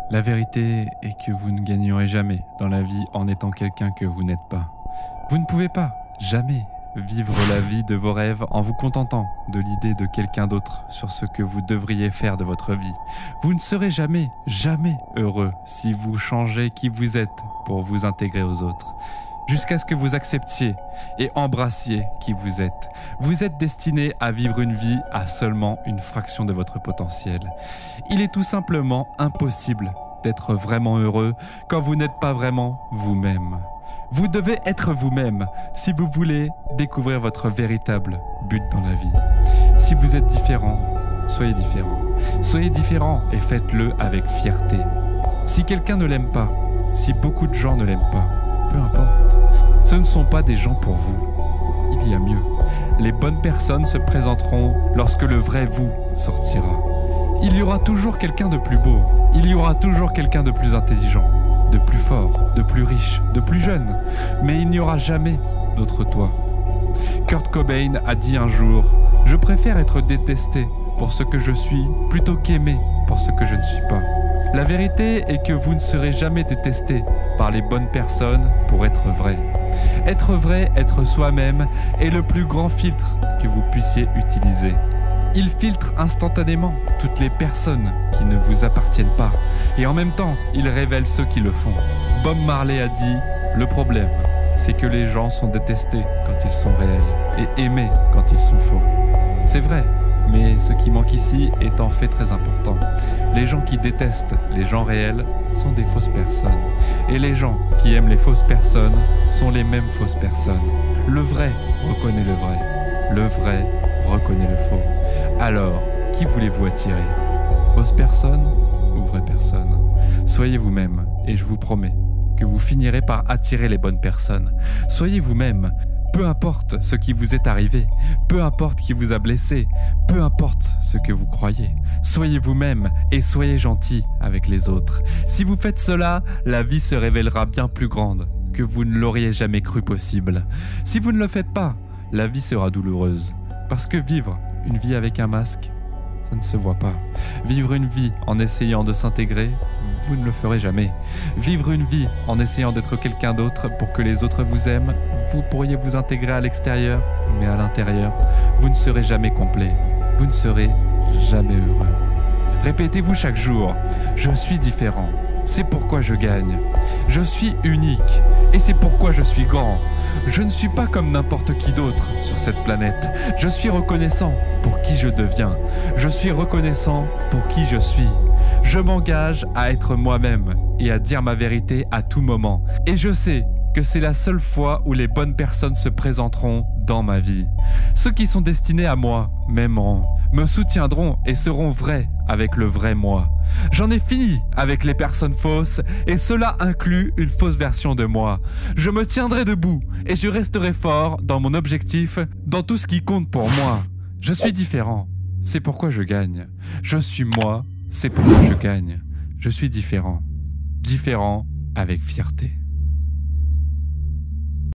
La vérité est que vous ne gagnerez jamais dans la vie en étant quelqu'un que vous n'êtes pas. Vous ne pouvez pas, jamais, vivre la vie de vos rêves en vous contentant de l'idée de quelqu'un d'autre sur ce que vous devriez faire de votre vie. Vous ne serez jamais, jamais heureux si vous changez qui vous êtes pour vous intégrer aux autres. Jusqu'à ce que vous acceptiez et embrassiez qui vous êtes. Vous êtes destiné à vivre une vie à seulement une fraction de votre potentiel. Il est tout simplement impossible d'être vraiment heureux quand vous n'êtes pas vraiment vous-même. Vous devez être vous-même si vous voulez découvrir votre véritable but dans la vie. Si vous êtes différent, soyez différent. Soyez différent et faites-le avec fierté. Si quelqu'un ne l'aime pas, si beaucoup de gens ne l'aiment pas, peu importe. Ce ne sont pas des gens pour vous. Il y a mieux. Les bonnes personnes se présenteront lorsque le vrai vous sortira. Il y aura toujours quelqu'un de plus beau. Il y aura toujours quelqu'un de plus intelligent, de plus fort, de plus riche, de plus jeune. Mais il n'y aura jamais d'autre toi. Kurt Cobain a dit un jour « Je préfère être détesté pour ce que je suis plutôt qu'aimé pour ce que je ne suis pas ». La vérité est que vous ne serez jamais détesté par les bonnes personnes pour être vrai. Être vrai, être soi-même est le plus grand filtre que vous puissiez utiliser. Il filtre instantanément toutes les personnes qui ne vous appartiennent pas et en même temps, il révèle ceux qui le font. Bob Marley a dit « Le problème, c'est que les gens sont détestés quand ils sont réels et aimés quand ils sont faux. » C'est vrai. Mais ce qui manque ici est en fait très important. Les gens qui détestent les gens réels sont des fausses personnes. Et les gens qui aiment les fausses personnes sont les mêmes fausses personnes. Le vrai reconnaît le vrai. Le vrai reconnaît le faux. Alors, qui voulez-vous attirer? Fausse personne ou vraie personne? Soyez vous-même et je vous promets que vous finirez par attirer les bonnes personnes. Soyez vous-même. Peu importe ce qui vous est arrivé, peu importe qui vous a blessé, peu importe ce que vous croyez. Soyez vous-même et soyez gentil avec les autres. Si vous faites cela, la vie se révélera bien plus grande que vous ne l'auriez jamais cru possible. Si vous ne le faites pas, la vie sera douloureuse. Parce que vivre une vie avec un masque, ça ne se voit pas. Vivre une vie en essayant de s'intégrer, vous ne le ferez jamais. Vivre une vie en essayant d'être quelqu'un d'autre pour que les autres vous aiment, vous pourriez vous intégrer à l'extérieur, mais à l'intérieur, vous ne serez jamais complet. Vous ne serez jamais heureux. Répétez-vous chaque jour, je suis différent. C'est pourquoi je gagne. Je suis unique et c'est pourquoi je suis grand. Je ne suis pas comme n'importe qui d'autre sur cette planète. Je suis reconnaissant pour qui je deviens. Je suis reconnaissant pour qui je suis. Je m'engage à être moi-même et à dire ma vérité à tout moment. Et je sais que c'est la seule fois où les bonnes personnes se présenteront dans ma vie. Ceux qui sont destinés à moi m'aimeront, me soutiendront et seront vrais avec le vrai moi. J'en ai fini avec les personnes fausses et cela inclut une fausse version de moi. Je me tiendrai debout et je resterai fort dans mon objectif, dans tout ce qui compte pour moi. Je suis différent, c'est pourquoi je gagne. Je suis moi, c'est pourquoi je gagne. Je suis différent. Différent avec fierté.